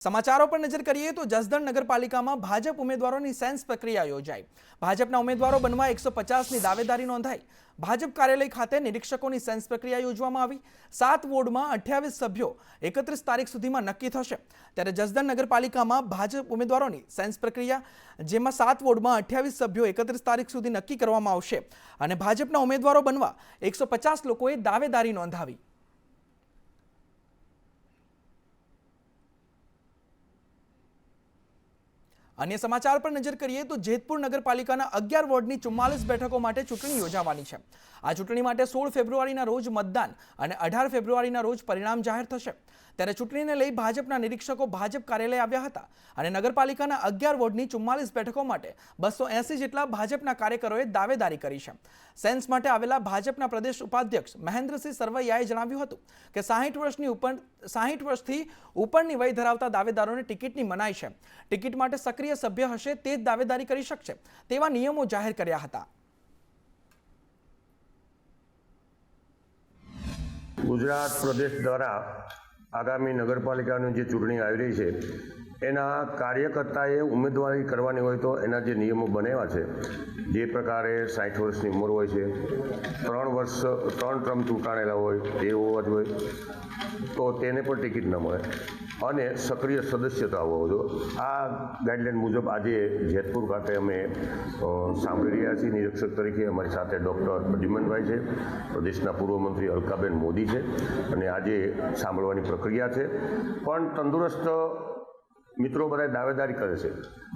સમાચારો પર નજર કરીએ તો જસદણ નગરપાલિકામાં ભાજપ ઉમેદવારોની સેન્સ પ્રક્રિયા યોજાઈ। ભાજપના ઉમેદવારો બનવા 150ની દાવેદારી નોંધાઈ। ભાજપ કાર્યાલય ખાતે નિરીક્ષકોની સેન્સ પ્રક્રિયા યોજવામાં આવી। 7 વોર્ડમાં 28 સભ્યો 31 તારીખ સુધીમાં નક્કી થશે। ત્યારે જસદણ નગરપાલિકામાં ભાજપ ઉમેદવારોની સેન્સ પ્રક્રિયા, જેમાં 7 વોર્ડમાં 28 સભ્યો 31 તારીખ સુધી નક્કી કરવામાં આવશે અને ભાજપના ઉમેદવારો બનવા 150 લોકોએ દાવેદારી નોંધાવી। अन्य समाचार पर नजर करिए तो जेतपुर नगरपालिकाना 11 वोर्डनी 44 बेठको माटे चूंटणी योजावानी छे। आ चूंटणी माटे 16 फेब्रुआरीना रोज मतदान अने 18 फेब्रुआरीना रोज परिणाम जाहेर थशे। त्यारे चूंटणीने लई भाजपना निरीक्षको भाजप कार्यालय आव्या हता अने नगरपालिकाना 11 वोर्डनी 44 बेठको माटे 280 जेटला भाजपना कार्यकरोए दावेदारी करी छे। सेन्स माटे आवेला भाजपना प्रदेश उपाध्यक्ष महेन्द्रसिंह सरवैयाए जणाव्युं हतुं के 60 वर्षथी उपरनी वय धरावता दावेदारोने टिकिटनी मनाई छे। टिकिट माटे सक्रिय सभ्य हशे ते ज दावेदारी करी शकशे तेवा नियमो जाहेर कर्या हता। गुजरात प्रदेश द्वारा आगामी नगरपालिकानी जे चूंटणी आई रही है एना कार्यकर्ताए उम्मीदवारी करवानी होय तो एना जे नियमो बनेवा छे, जे प्रकारे 60 वर्षनी उमर होय छे, 3 टर्म चूंटाणेला होय ते होवा जोईए तो तेने पर टिकिट न मळे અને સક્રિય સદસ્યતા હોવો જોઈએ। આ ગાઈડલાઈન મુજબ આજે જેતપુર ખાતે અમે સાંભળી રહ્યા છીએ। નિરીક્ષક તરીકે અમારી સાથે ડૉક્ટર પ્રદ્યુમનભાઈ છે, પ્રદેશના પૂર્વ મંત્રી અલકાબેન મોદી છે અને આજે સાંભળવાની પ્રક્રિયા છે। પણ તંદુરસ્ત મિત્રો બધા દાવેદારી કરે છે,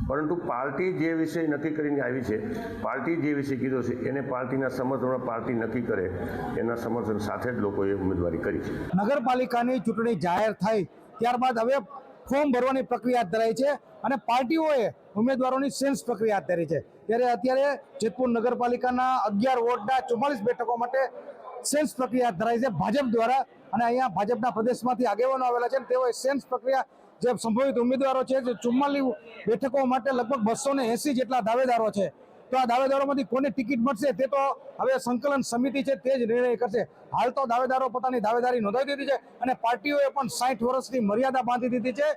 પરંતુ પાર્ટી જે વિષય નક્કી કરીને આવી છે, પાર્ટી જે વિષય કીધો છે એને પાર્ટીના સમર્થનમાં પાર્ટી નક્કી કરે એના સમર્થન સાથે જ લોકોએ ઉમેદવારી કરી છે। નગરપાલિકાની ચૂંટણી જાહેર થઈ ત્યારબાદ હવે ફોર્મ ભરવાની પ્રક્રિયા હાથ ધરાઈ છે અને પાર્ટીઓએ ઉમેદવારોની સેન્સ પ્રક્રિયા હાથ ધરી છે। ત્યારે અત્યારે જેતપુર નગરપાલિકાના 11 વોર્ડના 44 બેઠકો માટે સેન્સ પ્રક્રિયા હાથ ધરાઈ છે ભાજપ દ્વારા અને અહીંયા ભાજપના પ્રદેશમાંથી આગેવાનો આવેલા છે। તેઓએ સેન્સ પ્રક્રિયા જે સંભવિત ઉમેદવારો છે, જે 44 બેઠકો માટે લગભગ 280 જેટલા દાવેદારો છે, તો આ દાવેદારોમાંથી કોને ટિકિટ મળશે તે તો હવે સંકલન સમિતિ છે તે જ નિર્ણય કરશે। હાલ તો દાવેદારો પોતાની દાવેદારી નોંધાવી દીધી છે અને પાર્ટીઓએ પણ 60 વર્ષની મર્યાદા બાંધી દીધી છે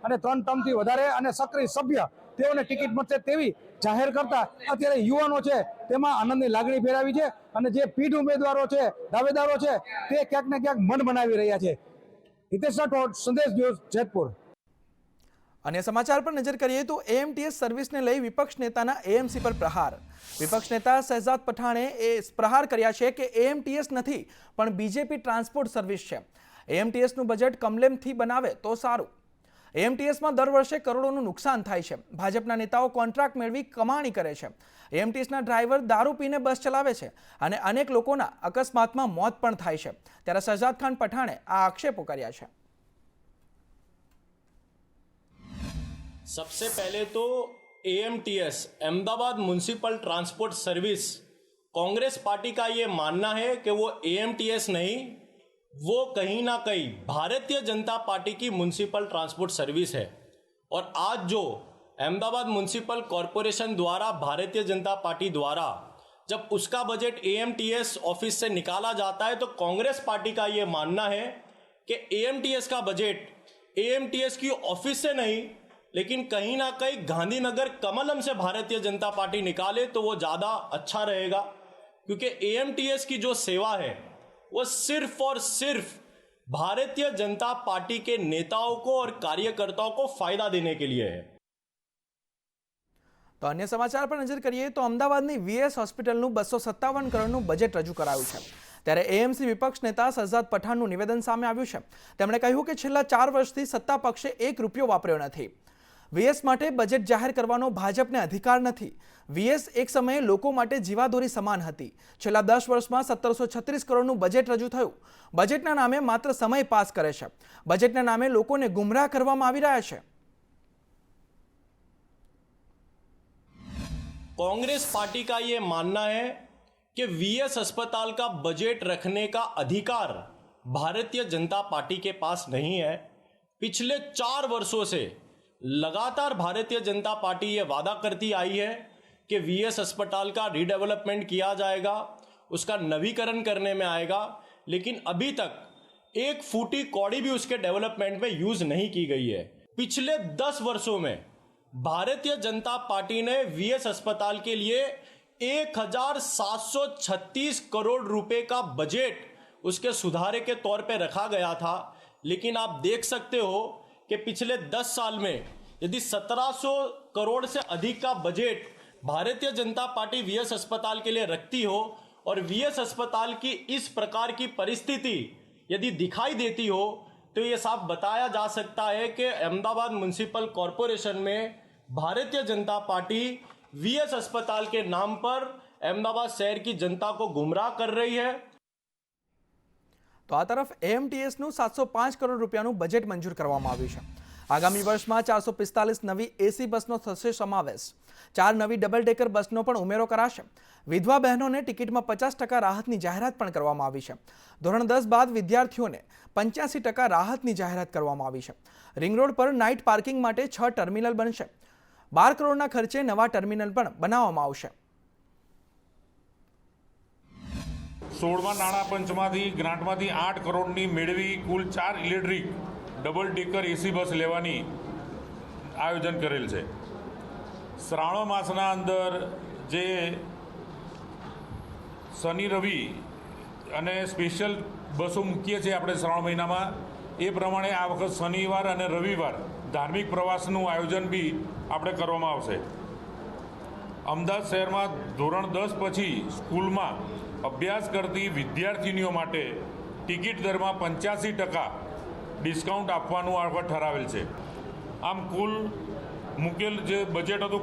અને 3 ટર્મથી વધારે અને સક્રિય સભ્ય તેઓને ટિકિટ મળશે તેવી જાહેર કરતા અત્યારે યુવાનો છે તેમાં આનંદની લાગણી ફેલાવી છે અને જે પીઢ ઉમેદવારો છે, દાવેદારો છે, તે ક્યાંક ને ક્યાંક મન બનાવી રહ્યા છે। હિતેશ રાઠોડ, સંદેશ ન્યૂઝ, જેતપુર। अन्य समाचार पर नजर करिए तो एएमटीएस सर्विस ने लई विपक्ष नेताना एएमसी पर प्रहार। विपक्ष नेता शहजाद पठाणे प्रहार कर्या छे के एएमटीएस नहीं पण बीजेपी ट्रांसपोर्ट सर्विस छे। एएमटीएस नु बजेट कमलेमथी बनावे तो सारूं। एएमटीएस में दर वर्षे करोड़ों नुकसान थाय छे। भाजपना नेताओ कॉन्ट्राक्ट मेळवी कमाणी करे छे। एएमटीएस ना ड्राइवर दारू पीने बस चलावे छे अने अनेक लोकोना अकस्मातमां मौत पण थाय छे। त्यारे शहजाद खान पठाणे आ आक्षेपो कर्या छे। सबसे पहले तो AMTS Ahmedabad municipal transport service, Congress party का ये मानना है कि वो एएमटीएस नहीं, वो कहीं ना कहीं भारतीय जनता पार्टी की म्युनिसिपल ट्रांसपोर्ट सर्विस है। और आज जो अहमदाबाद म्युनिसिपल कॉरपोरेशन द्वारा भारतीय जनता पार्टी द्वारा जब उसका बजट एएमटीएस ऑफिस से निकाला जाता है तो कांग्रेस पार्टी का ये मानना है कि एएमटीएस का बजट एएमटीएस की ऑफिस से नहीं लेकिन कहीं ना कहीं गांधीनगर कमलम से भारतीय जनता पार्टी निकाले तो वो ज़्यादा अच्छा रहेगा, क्योंकि एएमटीएस की जो सेवा है वो सिर्फ और सिर्फ भारतीय जनता पार्टी के नेताओं को और कार्यकर्ताओं को फायदा देने के लिए है। तो अन्य समाचार पर नजर करिए तो अमदावादनी वीएस होस्पिટલનું 257 કરોડનું બજેટ રજૂ કરાયું છે। ત્યારે એએમસી વિપક્ષ નેતા શહજાદ પઠાણનું નિવેદન સામે આવ્યું છે। તેમણે કહ્યું કે છેલ્લા 4 વર્ષથી સત્તા પક્ષે 1 રૂપિયો વાપર્યો નથી। વીએસ માટે બજેટ જાહેર કરવાનો ભાજપને અધિકાર નથી। વીએસ એક સમયે લોકો માટે જીવાદોરી સમાન હતી। છેલ્લા 10 વર્ષમાં 1736 કરોડનું બજેટ રજૂ થયું। બજેટના નામે માત્ર સમય પાસ કરે છે। બજેટના નામે લોકોને ગુમરાહ કરવામાં આવી રહ્યા છે। कांग्रेस पार्टी का ये मानना है कि वीएस अस्पताल का बजट रखने का अधिकार भारतीय जनता पार्टी के पास नहीं है। पिछले 4 वर्षों से लगातार भारतीय जनता पार्टी ये वादा करती आई है कि वीएस अस्पताल का रीडेवलपमेंट किया जाएगा, उसका नवीकरण करने में आएगा, लेकिन अभी तक 1 फूटी कौड़ी भी उसके डेवलपमेंट में यूज नहीं की गई है। पिछले 10 वर्षों में भारतीय जनता पार्टी ने वीएस अस्पताल के लिए 1736 करोड़ रुपए का बजट उसके सुधारे के तौर पे रखा गया था। लेकिन आप देख सकते हो कि पिछले 10 साल में यदि 1700 करोड़ से अधिक का budget Bharatiya Janata party VS अस्पताल के लिए रखती हो और वीएस अस्पताल की इस प्रकार की परिस्थिति यदि दिखाई देती हो तो ये साफ बताया जा सकता है कि अहमदाबाद म्युनिसिपल कॉरपोरेशन में भारतीय जनता पार्टी वीएस अस्पताल के नाम पर अहमदाबाद शहर की जनता को गुमराह कर रही है। તો આ તરફ એએમટીએસનું 705 કરોડ રૂપિયાનું બજેટ મંજૂર કરવામાં આવ્યું છે। આગામી વર્ષમાં 445 નવી એસી બસનો થશે સમાવેશ। 4 નવી ડબલ ડેકર બસનો પણ ઉમેરો કરાશે। વિધવા બહેનોને ટિકિટમાં 50% રાહતની જાહેરાત પણ કરવામાં આવી છે। ધોરણ 10 બાદ વિદ્યાર્થીઓને 85% રાહતની જાહેરાત કરવામાં આવી છે। રિંગ રોડ પર નાઇટ પાર્કિંગ માટે 6 ટર્મિનલ બનશે। 12 કરોડના ખર્ચે નવા ટર્મિનલ પણ બનાવવામાં આવશે। 16મા નાણાં પંચમાંથી ગ્રાન્ટમાંથી 8 કરોડની મેળવી કુલ 4 ઇલેક્ટ્રિક ડબલ ડેકર એસી બસ લેવાની આયોજન કરેલ છે। શ્રાવણ માસના અંદર જે શનિ રવિ અને સ્પેશિયલ બસો મૂકીએ છીએ આપણે શ્રાવણ મહિનામાં, એ પ્રમાણે આ વખત શનિવાર અને રવિવાર ધાર્મિક પ્રવાસનું આયોજન બી આપણે કરવામાં આવશે। અમદાવાદ શહેરમાં ધોરણ 10 પછી સ્કૂલમાં અભ્યાસ કરતી વિદ્યાર્થીનીઓ માટે ટિકિટ દરમાં 85% ડિસ્કાઉન્ટ આપવાનું આ વખત ઠરાવેલ છે। આમ કુલ મૂકેલ જે બજેટ હતું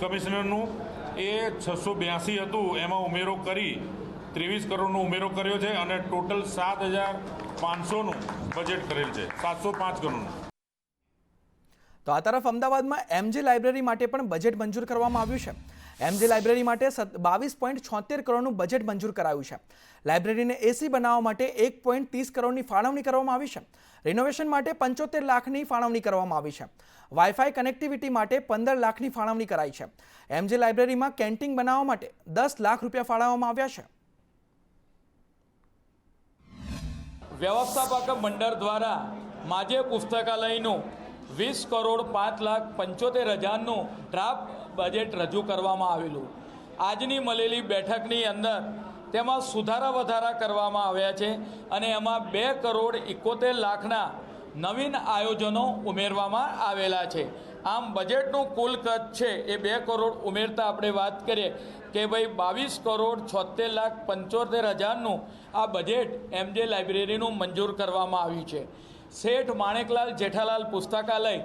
કમિશનરનું એ 682 હતું, એમાં ઉમેરો કરી 23 કરોડનો ઉમેરો કર્યો છે અને ટોટલ 7500નું બજેટ કરેલ છે, 705 કરોડનું। તો આ તરફ અમદાવાદમાં એમજે લાઇબ્રેરી માટે પણ બજેટ મંજૂર કરવામાં આવ્યું છે। એમજે લાઇબ્રેરી માટે 22.76 કરોડનું બજેટ મંજૂર કરાયું છે। લાઇબ્રેરીને એસી બનાવવા માટે 1.30 કરોડની ફાળવણી કરવામાં આવી છે। રિનોવેશન માટે 75 લાખની ફાળવણી કરવામાં આવી છે। વાઈફાઈ કનેક્ટિવિટી માટે 15 લાખની ફાળવણી કરાઈ છે। એમજે લાઇબ્રેરીમાં કેન્ટીન બનાવવા માટે 10 લાખ રૂપિયા ફાળવવામાં આવ્યા છે। વ્યવસ્થાપક મંડળ દ્વારા માજે પુસ્તકાલયનું 20 કરોડ 5,75,000નું ડ્રાફ્ટ બજેટ રજૂ કરવામાં આવેલું। આજની મળેલી બેઠકની અંદર તેમાં સુધારા વધારા કરવામાં આવ્યા છે અને એમાં 2 કરોડ 71 લાખના નવીન આયોજનો ઉમેરવામાં આવેલા છે। આમ બજેટનું કુલ ખર્ચ છે એ 2 કરોડ ઉમેરતા આપણે વાત કરીએ કે ભાઈ 22 કરોડ 76,75,000નું આ બજેટ એમજે લાઇબ્રેરીનું મંજૂર કરવામાં આવ્યું છે। શેઠ માણેકલાલ જેઠાલાલ પુસ્તકાલય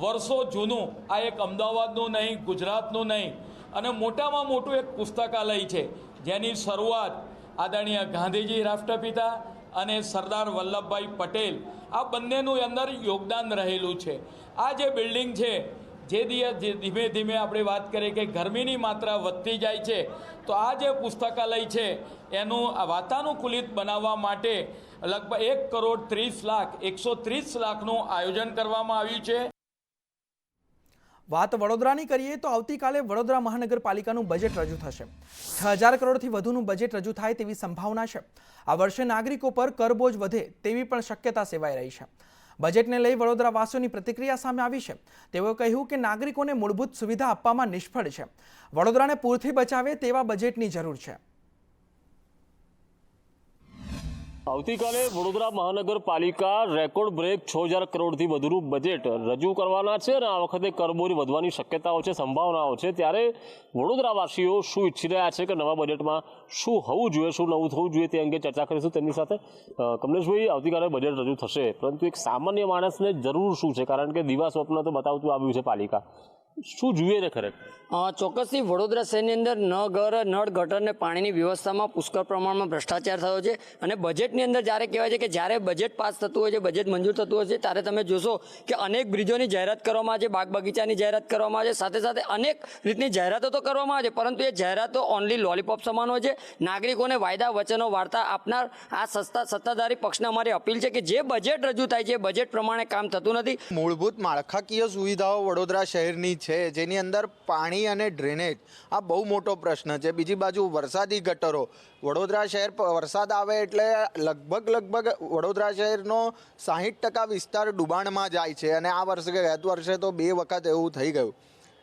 વર્ષો જૂનું આ એક અમદાવાદનું નહીં, ગુજરાતનું નહીં અને મોટામાં મોટું એક પુસ્તકાલય છે, જેની શરૂઆત આદરણીય ગાંધીજી રાષ્ટ્રપિતા અને સરદાર વલ્લભભાઈ પટેલ આ બંનેનું અંદર યોગદાન રહેલું છે। આ જે બિલ્ડિંગ છે જે ધીમે ધીમે આપણે વાત કરીએ કે ગરમીની માત્રા વધતી જાય છે, તો આ જે પુસ્તકાલય છે એનું વાતાનુકૂલિત બનાવવા માટે લગભગ 1 કરોડ 30 લાખ 130 લાખનું આયોજન કરવામાં આવ્યું છે। વાત વડોદરાની કરીએ તો આવતીકાલે વડોદરા મહાનગરપાલિકાનું બજેટ રજૂ થશે। 6000 કરોડથી વધુનું બજેટ રજૂ થાય તેવી સંભાવના છે। આ વર્ષે નાગરિકો પર કરબોજ વધે તેવી પણ શક્યતા સેવાઈ રહી છે। બજેટને લઈ વડોદરાવાસીઓની પ્રતિક્રિયા સામે આવી છે। તેઓએ કહ્યું કે નાગરિકોને મૂળભૂત સુવિધા આપવામાં નિષ્ફળ છે। વડોદરાને પૂરથી બચાવે તેવા બજેટની જરૂર છે। આવતીકાલે વડોદરા મહાનગરપાલિકા રેકોર્ડ બ્રેક 6000 કરોડથી વધુનું બજેટ રજૂ કરવાના છે અને આ વખતે કરબોરી વધવાની શક્યતાઓ છે, સંભાવનાઓ છે। ત્યારે વડોદરાવાસીઓ શું ઈચ્છી રહ્યા છે કે નવા બજેટમાં શું હોવું જોઈએ, શું નવું થવું જોઈએ, તે અંગે ચર્ચા કરીશું તેમની સાથે। કમલેશભાઈ, આવતીકાલે બજેટ રજૂ થશે, પરંતુ એક સામાન્ય માણસને જરૂર શું છે? કારણ કે દિવા સ્વપ્ન તો બતાવતું આવ્યું છે પાલિકા, શું જોઈએ છે ખરેખર? ચોક્કસથી વડોદરા શહેરની અંદર નળ ગટર ને પાણીની વ્યવસ્થામાં પુષ્કળ પ્રમાણમાં ભ્રષ્ટાચાર થયો છે અને બજેટની અંદર જ્યારે કહેવાય છે કે જ્યારે બજેટ પાસ થતું હોય છે, બજેટ મંજૂર થતું હોય છે, ત્યારે તમે જોશો કે અનેક બ્રિજોની જાહેરાત કરવામાં આવે છે, બાગ બગીચાની જાહેરાત કરવામાં આવે છે, સાથે સાથે અનેક રીતની જાહેરાતો તો કરવામાં આવે છે, પરંતુ એ જાહેરાતો ઓનલી લોલીપોપ સમાન હોય છે। નાગરિકોને વાયદા વચનો વાર્તા આપનાર આ સત્તાધારી પક્ષને અમારી અપીલ છે કે જે બજેટ રજૂ થાય છે બજેટ પ્રમાણે કામ થતું નથી। મૂળભૂત માળખાકીય સુવિધાઓ વડોદરા શહેરની છે જેની અંદર પાણી અને ડ્રેનેજ આ બહુ મોટો પ્રશ્ન છે. બીજી બાજુ વરસાદી ગટરો, વડોદરા શહેર વરસાદ આવે એટલે લગભગ વડોદરા શહેરનો 60% વિસ્તાર ડૂબાણમાં જાય છે અને આ વર્ષે ગત વર્ષે તો 2 વખત એવું થઈ ગયું.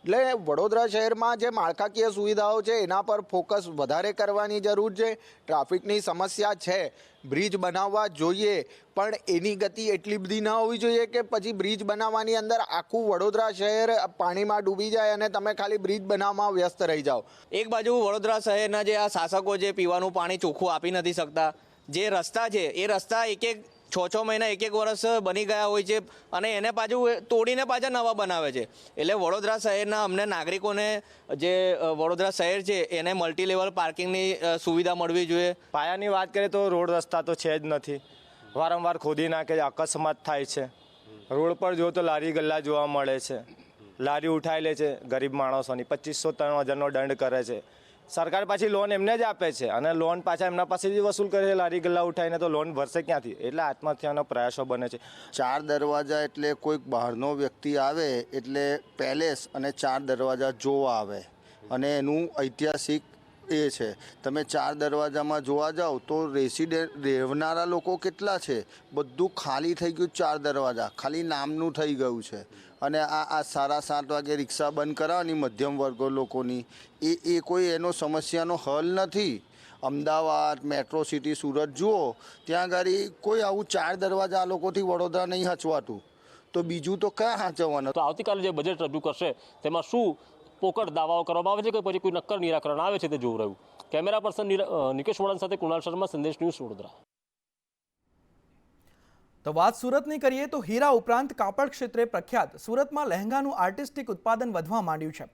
એટલે વડોદરા શહેરમાં જે માળખાકીય સુવિધાઓ છે એના પર ફોકસ વધારે કરવાની જરૂર છે. ટ્રાફિકની સમસ્યા છે, બ્રિજ બનાવવા જોઈએ, પણ એની ગતિ એટલી બધી ન હોવી જોઈએ કે પછી બ્રિજ બનાવવાની અંદર આખું વડોદરા શહેર પાણીમાં ડૂબી જાય અને તમે ખાલી બ્રિજ બનાવવામાં વ્યસ્ત રહી જાઓ. એક બાજુ વડોદરા શહેરના જે આ શાસકો જે પીવાનું પાણી ચોખ્ખું આપી નથી શકતા, જે રસ્તા છે એ રસ્તા એક 6 મહિના 1 વર્ષ બની ગયા હોય છે અને એને પાછું તોડીને પાછા નવા બનાવે છે. એટલે વડોદરા શહેરના અમને નાગરિકોને જે વડોદરા શહેર છે એને મલ્ટી લેવલ પાર્કિંગની સુવિધા મળવી જોઈએ. પાયાની વાત કરીએ તો રોડ રસ્તા તો છે જ નથી, વારંવાર ખોદી નાખે છે, અકસ્માત થાય છે. રોડ પર જો તો લારી ગલ્લા જોવા મળે છે, લારી ઉઠાઈ લે છે ગરીબ માણસોની, 2500-3000નો દંડ કરે છે. સરકાર પાછી લોન એમને જ આપે છે અને લોન પાછા એમના પાસેથી વસૂલ કરે છે લારી ગલ્લા ઉઠાવીને, તો લોન ભરશે ક્યાંથી? એટલે આત્મહત્યાનો પ્રયાસો બને છે. 4 દરવાજા એટલે કોઈક બહારનો વ્યક્તિ આવે એટલે પેલેસ અને 4 દરવાજા જોવા આવે અને એનું ઐતિહાસિક એ છે. તમે 4 દરવાજામાં જોવા જાઓ તો રહેનારા લોકો કેટલા છે? બધું ખાલી થઈ ગયું. 4 દરવાજા ખાલી નામનું થઈ ગયું છે. અને આ 7:30 વાગે રિક્ષા બંધ કરાવવાની મધ્યમ વર્ગ લોકોની, એ કોઈ એનો સમસ્યાનો હલ નથી. અમદાવાદ, મેટ્રો સિટી, સુરત જુઓ, ત્યાં આગળ કોઈ આવું 4 દરવાજા આ લોકોથી વડોદરા નહીં હચવાતું, તો બીજું તો ક્યાં હાચવવાનું? તો આવતીકાલે જે બજેટ રજૂ કરશે તેમાં શું પોકળ દાવાઓ કરવામાં આવે છે કે પછી કોઈ નક્કર નિરાકરણ આવે છે તે જોવું રહ્યું. કેમેરા પર્સન નિકેશ વળાન સાથે કુણાલ શર્મા, સંદેશ ન્યૂઝ, વડોદરા. તો વાત સુરતની કરીએ તો હીરા ઉપરાંત કાપડ ક્ષેત્રે પ્રખ્યાત સુરતમાં લહેંગાનું આર્ટિસ્ટિક ઉત્પાદન વધવા માંડ્યું છે.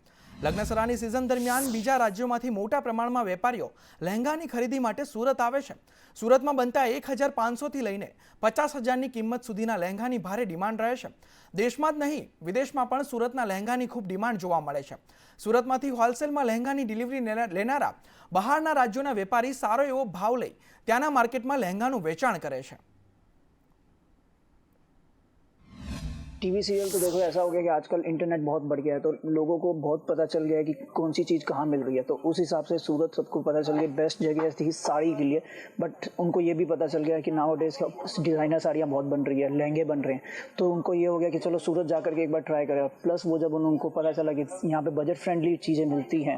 લગ્નસરાની સિઝન દરમિયાન બીજા રાજ્યોમાંથી મોટા પ્રમાણમાં વેપારીઓ લહેંગાની ખરીદી માટે સુરત આવે છે. સુરતમાં બનતા 1500થી લઈને 50,000ની કિંમત સુધીના લહેંગાની ભારે ડિમાન્ડ રહે છે. દેશમાં જ નહીં વિદેશમાં પણ સુરતના લહેંગાની ખૂબ ડિમાન્ડ જોવા મળે છે. સુરતમાંથી હોલસેલમાં લહેંગાની ડિલિવરી લેનારા બહારના રાજ્યોના વેપારી સારો એવો ભાવ લઈ ત્યાંના માર્કેટમાં લહેંગાનું વેચાણ કરે છે. टीवी सीरियल तो देखो ऐसा हो गया कि आजकल इंटरनेट बहुत बढ़ गया है, तो लोगों को बहुत पता चल गया है कि कौन सी चीज़ कहाँ मिल रही है. तो उस हिसाब से सूरत सबको पता चल गया बेस्ट जगह थी साड़ी के लिए. बट उनको ये भी पता चल गया कि नाउ डेज डिज़ाइनर साड़ियाँ बहुत बन रही है, लहंगे बन रहे हैं. तो उनको ये हो गया कि चलो सूरत जा करके एक बार ट्राई करें. प्लस वो जब उनको पता चला कि यहाँ पे बजट फ्रेंडली चीज़ें मिलती हैं,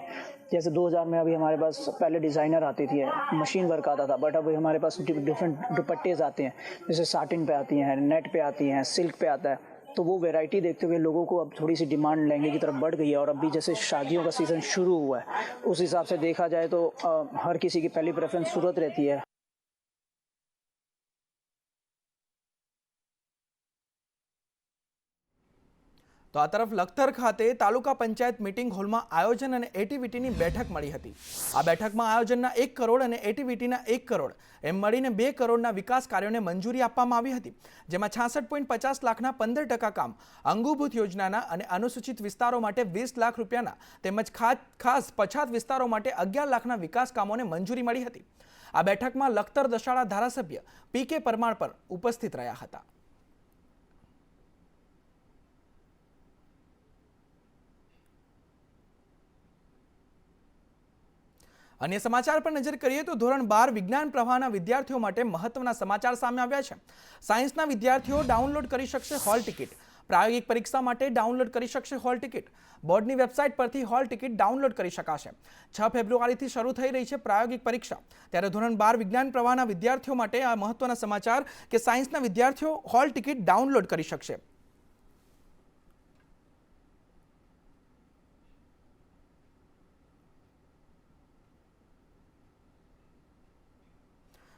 जैसे 2000 में अभी हमारे पास पहले डिज़ाइनर आती थी, मशीन वर्क आता था, बट अभी हमारे पास डिफरेंट दुपट्टेज आते हैं, जैसे साटिन पे आती हैं, नेट पे आती हैं, सिल्क पे आता है. तो वो वैरायटी देखते हुए लोगों को अब थोड़ी सी डिमांड लहंगे की तरफ बढ़ गई है. और अभी जैसे शादियों का सीज़न शुरू हुआ है, उस हिसाब से देखा जाए तो हर किसी की पहली प्रेफरेंस सूरत रहती है. તો આ તરફ લખતર ખાતે તાલુકા પંચાયત મીટિંગ હોલમાં આયોજન અને એટીવીટીની બેઠક મળી હતી. આ બેઠકમાં આયોજનના 1 કરોડ અને એટીવીટીના 1 કરોડ એમ મળીને 2 કરોડના વિકાસ કાર્યોને મંજૂરી આપવામાં આવી હતી, જેમાં 66.50 લાખના 15% કામ, અંગૂભૂત યોજનાના અને અનુસૂચિત વિસ્તારો માટે 20 લાખ રૂપિયાના તેમજ ખાસ પછાત વિસ્તારો માટે 11 લાખના વિકાસ કામોને મંજૂરી મળી હતી. આ બેઠકમાં લખતર દશાળા ધારાસભ્ય પી.કે. પરમાર પર ઉપસ્થિત રહ્યા હતા. અન્ય સમાચાર પર નજર કરીએ તો ધોરણ 12 વિજ્ઞાન પ્રવાહના વિદ્યાર્થીઓ માટે મહત્વના સમાચાર સામે આવ્યા છે. સાયન્સના વિદ્યાર્થીઓ ડાઉનલોડ કરી શકશે હોલ ટિકિટ. પ્રાયોગિક પરીક્ષા માટે ડાઉનલોડ કરી શકશે હોલ ટિકિટ. બોર્ડની વેબસાઇટ પરથી હોલ ટિકિટ ડાઉનલોડ કરી શકાશે. 6 ફેબ્રુઆરીથી શરૂ થઈ રહી છે પ્રાયોગિક પરીક્ષા. ત્યારે ધોરણ 12 વિજ્ઞાન પ્રવાહના વિદ્યાર્થીઓ માટે આ મહત્વના સમાચાર કે સાયન્સના વિદ્યાર્થીઓ હોલ ટિકિટ ડાઉનલોડ કરી શકશે.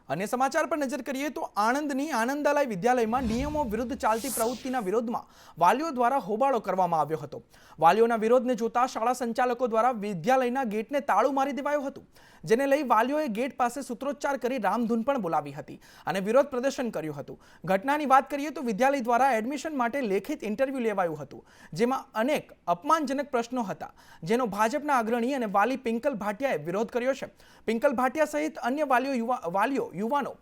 અન્ય સમાચાર પર નજર કરીએ તો આણંદની આનંદાલય વિદ્યાલયમાં નિયમો વિરુદ્ધ ચાલતી પ્રવૃત્તિના વિરોધમાં વાલીઓ દ્વારા હોબાળો કરવામાં આવ્યો હતો. વાલીઓના વિરોધને જોતા શાળા સંચાલકો દ્વારા વિદ્યાલયના ગેટને તાળું મારી દેવાયું હતું, જેને લઈ વાલીઓએ ગેટ પાસે સૂત્રોચ્ચાર કરી રામધૂન પણ બોલાવી હતી અને વિરોધ પ્રદર્શન કર્યું હતું. ઘટનાની વાત કરીએ તો વિદ્યાલય દ્વારા એડમિશન માટે લેખિત ઇન્ટરવ્યૂ લેવાયું હતું, જેમાં અનેક અપમાનજનક પ્રશ્નો હતા, જેનો ભાજપના અગ્રણી અને વાલી પિંકલ ભાટિયાએ વિરોધ કર્યો છે. પિંકલ ભાટિયા સહિત અન્ય વાલીઓ યુવાનો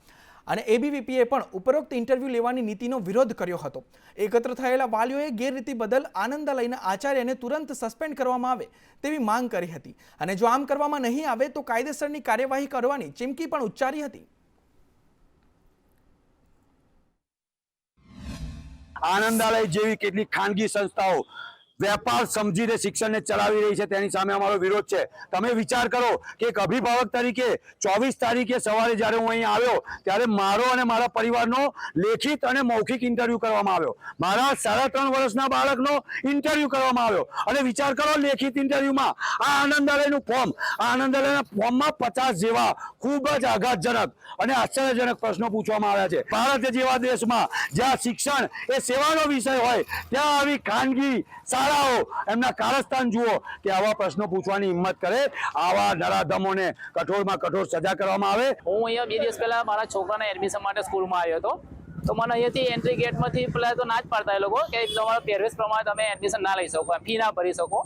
અને એબીવીપીએ પણ ઉપરોક્ત ઇન્ટરવ્યૂ લેવાની નીતિનો વિરોધ કર્યો હતો. એકત્ર થયેલા વાલીઓએ ગેરરીતિ બદલ આનંદાલયના આચાર્યને તુરંત સસ્પેન્ડ કરવામાં આવે તેવી માંગ કરી હતી અને જો આમ કરવામાં નહીં આવે તો કાયદેસરની કાર્યવાહી કરવાની ચીમકી પણ ઉચ્ચારી હતી. આનંદાલય જેવી કેટલીક ખાનગી સંસ્થાઓ વેપાર સમજીને શિક્ષણને ચલાવી રહી છે, તેની સામે અમારો વિરોધ છે. તમે વિચાર કરો કે એક અભિભાવક તરીકે 24 તારીખે સવારે જ્યારે હું અહીં આવ્યો ત્યારે મારો અને મારા પરિવારનો લેખિત અને મૌખિક ઇન્ટરવ્યૂ કરવામાં આવ્યો. મારા 3.5 વર્ષના બાળકનો ઇન્ટરવ્યૂ કરવામાં આવ્યો અને વિચાર કરો લેખિત ઇન્ટરવ્યૂમાં આ આનંદાલયનું ફોર્મ, આ આનંદાલયના ફોર્મમાં 50 જેવા ખૂબ જ આઘાતજનક અને આશ્ચર્યજનક પ્રશ્નો પૂછવામાં આવ્યા છે. ભારત જેવા દેશમાં જ્યાં શિક્ષણ એ સેવાનો વિષય હોય ત્યાં આવી ખાનગી એમના કારસ્તાન જુઓ કે આવા પ્રશ્નો પૂછવાની હિંમત કરે. આવા નરાધમોને કઠોરમાં કઠોર સજા કરવામાં આવે. હું અહીંયા 2 દિવસ પહેલા મારા છોકરાના એડમિશન માટે સ્કૂલમાં આવ્યો હતો, તો મને અહીંયાથી એન્ટ્રી ગેટમાંથી પહેલાં તો ના જ પાડતા એ લોકો કે તમારા પહેરવેશ પ્રમાણે તમે એડમિશન ના લઈ શકો, ફી ના ભરી શકો.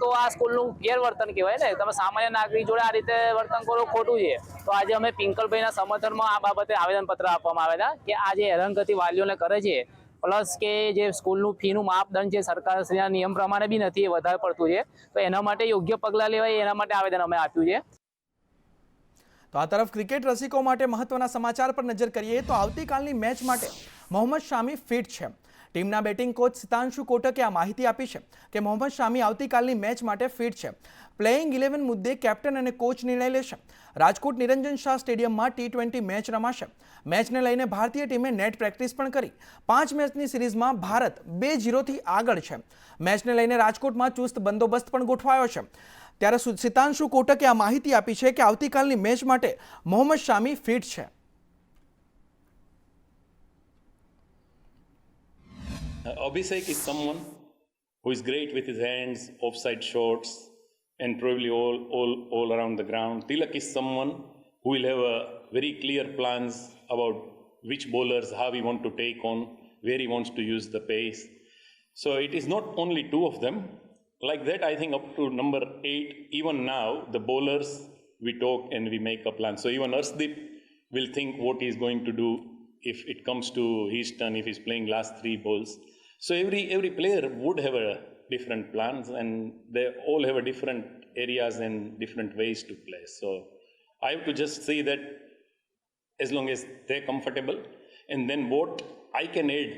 તો આ સ્કૂલનું ગેરવર્તન કહેવાય ને. તમે સામાન્ય નાગરિક જોડે આ રીતે વર્તન કરો ખોટું છે. તો આજે અમે પિંકલભાઈના સમર્થનમાં આ બાબતે આવેદનપત્ર આપવામાં આવ્યા હતા કે આ જે હેરાનગતિ વાલીઓને કરે છે, પ્લસ કે જે સ્કૂલનું ફીનું માપદંડ છે સરકારશ્રીના નિયમ પ્રમાણે બી નથી, એ વધારે પડતું છે. તો એના માટે યોગ્ય પગલાં લેવાય એના માટે આવેદન અમે આપ્યું છે. તો આ તરફ ક્રિકેટ રસિકો માટે મહત્વના સમાચાર પર નજર કરીએ તો આવતીકાલની મેચ માટે મોહમ્મદ શામી ફિટ છે. ટીમના બેટિંગ કોચ સિતાંશુ કોટકે આ માહિતી આપી છે કે મોહમ્મદ શામી આવતીકાલની મેચ માટે ફિટ છે. પ્લેઇંગ 11 મુદ્દે કેપ્ટન અને કોચ નિર્ણય લેશે. રાજકોટ નિરંજન શાહ સ્ટેડિયમમાં T20 મેચ રમાશે. મેચને લઈને ભારતીય ટીમે નેટ પ્રેક્ટિસ પણ કરી. 5 મેચની સિરીઝમાં ભારત 2-0થી આગળ છે. મેચને લઈને રાજકોટમાં ચુસ્ત બંદોબસ્ત પણ ગોઠવાયો છે. ત્યારે સિતાંશુ કોટકે આ માહિતી આપી છે કે આવતીકાલની મેચ માટે મોહમ્મદ શામી ફિટ છે. Abhishek is someone who is great with his hands, offside shots, and probably all around the ground. Tilak is someone who will have a very clear plans about which bowlers, how he want to take on, where he wants to use the pace. So it is not only two of them. Like that, I think up to number 8, even now, the bowlers, we talk and we make a plan. So even Arshdeep will think what he is going to do if it comes to his turn, if he's playing last 3 balls. So every player would have a different plans and they all have a different areas and different ways to play. So I have to just see that as long as they're comfortable, and then what I can add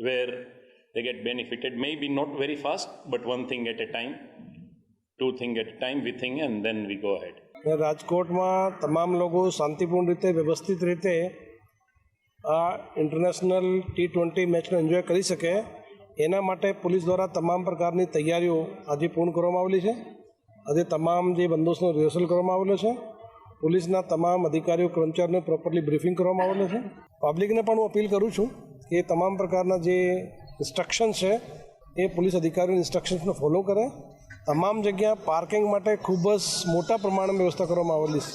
where they get benefited, maybe not very fast, but one thing at a time, 2 things at a time we think and then we go ahead. રાજકોટમાં તમામ લોકો શાંતિપૂર્ણ રીતે વ્યવસ્થિત રીતે આ international T20 મેચને enjoy કરી શકે એના માટે પોલીસ દ્વારા તમામ પ્રકારની તૈયારીઓ આજે પૂર્ણ કરવામાં આવેલી છે. આજે તમામ જે બંદોબસ્તનો રિહર્સલ કરવામાં આવેલો છે. પોલીસના તમામ અધિકારીઓ કર્મચારીઓને પ્રોપરલી બ્રીફિંગ કરવામાં આવેલું છે. પબ્લિકને પણ હું અપીલ કરું છું કે તમામ પ્રકારના જે ઇન્સ્ટ્રક્શન છે એ પોલીસ અધિકારીઓની ઇન્સ્ટ્રક્શન્સને ફોલો કરે. તમામ જગ્યા પાર્કિંગ માટે ખૂબ જ મોટા પ્રમાણમાં વ્યવસ્થા કરવામાં આવેલી છે.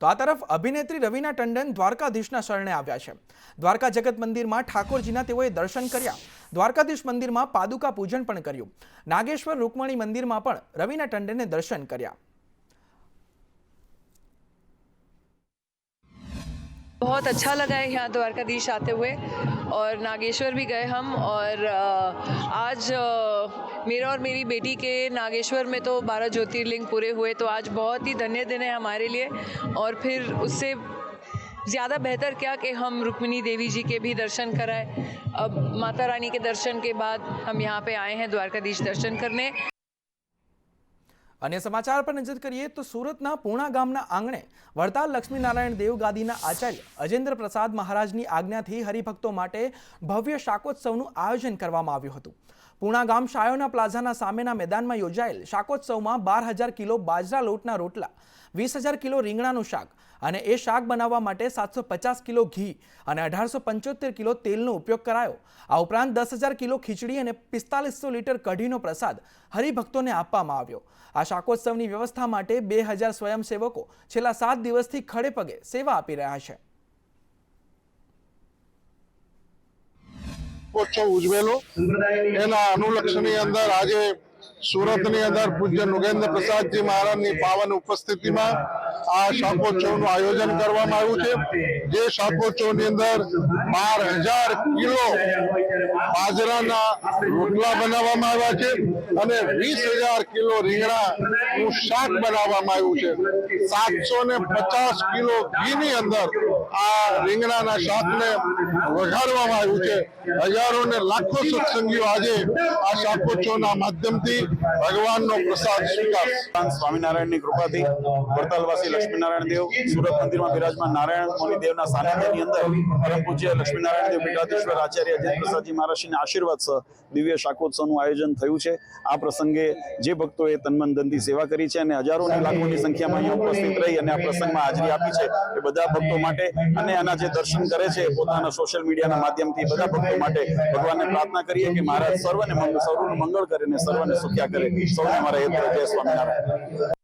તો આ તરફ અભિનેત્રી રવીના ટંડન દ્વારકાધીશના શરણે આવ્યા છે. દ્વારકા જગત મંદિરમાં ઠાકોરજીના તેઓએ દર્શન કર્યા. દ્વારકાધીશ મંદિરમાં પાદુકા પૂજન પણ કર્યું. નાગેશ્વર રૂકમણી મંદિરમાં પણ રવીના ટંડને દર્શન કર્યા. बहुत अच्छा लगा है यहाँ द्वारकाधीश आते हुए और नागेश्वर भी गए हम और आज मेरा और मेरी बेटी के नागेश्वर में तो 12 ज्योतिर्लिंग पूरे हुए, तो आज बहुत ही धन्य दिन है हमारे लिए. और फिर उससे ज़्यादा बेहतर क्या कि हम रुक्मिणी देवी जी के भी दर्शन कराए. अब माता रानी के दर्शन के बाद हम यहाँ पे आए हैं द्वारकाधीश दर्शन करने. अन्य समाचार पर नजर करिए तो सूरतना पूर्णा गामना आंगणे वरताल लक्ष्मीनारायण देव गादीना आचार्य अजेन्द्र प्रसाद महाराजनी आज्ञाथी हरिभक्तो माटे भव्य शाकोत्सवનું आयोजन કરવામાં આવ્યું હતું. પૂર્ણા ગામ શાયોના પ્લાઝાના સામેના મેદાનમાં યોજાયેલ શાકોત્સવમાં 12,000 કિલો બાજરા લોટના રોટલા, 20,000 કિલો રીંગણાનું શાક અને એ શાક બનાવવા માટે 750 કિલો ઘી અને 1875 કિલો તેલનો ઉપયોગ કરાયો. આ ઉપરાંત 10,000 કિલો ખીચડી અને 4500 લીટર કઢીનો પ્રસાદ હરિભક્તોને આપવામાં આવ્યો. આ શાકોત્સવની વ્યવસ્થા માટે 2000 સ્વયંસેવકો છેલ્લા 7 દિવસથી ખડે પગે સેવા આપી રહ્યા છે. ઉજવેલો એના અનુલક્ષની અંદર આજે સુરતની અંદર પૂજ્ય નુગેન્દ્ર પ્રસાદજી મહારાજની પાવન ઉપસ્થિતિમાં આ શાકોત્સવનું આયોજન કરવામાં આવ્યું છે. જે શાકોત્સવની અંદર 12,000 કિલો બાજરાના રોટલા બનાવવામાં આવ્યા છે અને 20,000 કિલો રીંગણાનું શાક બનાવવામાં આવ્યું છે. 750 કિલો ઘીની અંદર આ રીંગણાના શાકને વઘારવામાં આવ્યું છે. હજારો ને લાખો સત્સંગીઓ આજે આ શાકોત્સવના માધ્યમથી ભગવાનનો પ્રસાદ સ્વીકારશે. સ્વામિનારાયણની કૃપાથી વડતાલવાસી લક્ષ્મીનારાયણ દેવ સુરત મંદિરમાં બિરાજમાન નારાયણ મુનિ દેવના સાનિધ્યની અંદર પરમ પૂજ્ય લક્ષ્મીનારાયણ દેવ પીઠાધીશ્વર આચાર્ય અજીત પ્રસાદજી મહારાજના આશીર્વાદ સહ દિવ્ય શાકોત્સવનું આયોજન થયું છે. આ પ્રસંગે જે ભક્તોએ તનમન ધનથી સેવા કરી છે અને હજારોની લાખોની સંખ્યામાં અહીંયા ઉપસ્થિત રહી અને આ પ્રસંગમાં હાજરી આપી છે એ બધા ભક્તો માટે અને આના જે દર્શન કરે છે પોતાના સોશિયલ મીડિયાના માધ્યમથી બધા ભક્તો માટે ભગવાનને પ્રાર્થના કરીએ કે મહારાજ સર્વનું મંગળ કરે અને સર્વને સુખ્યા કરે. સૌને મારા હેતુ જય સ્વામિનારાયણ.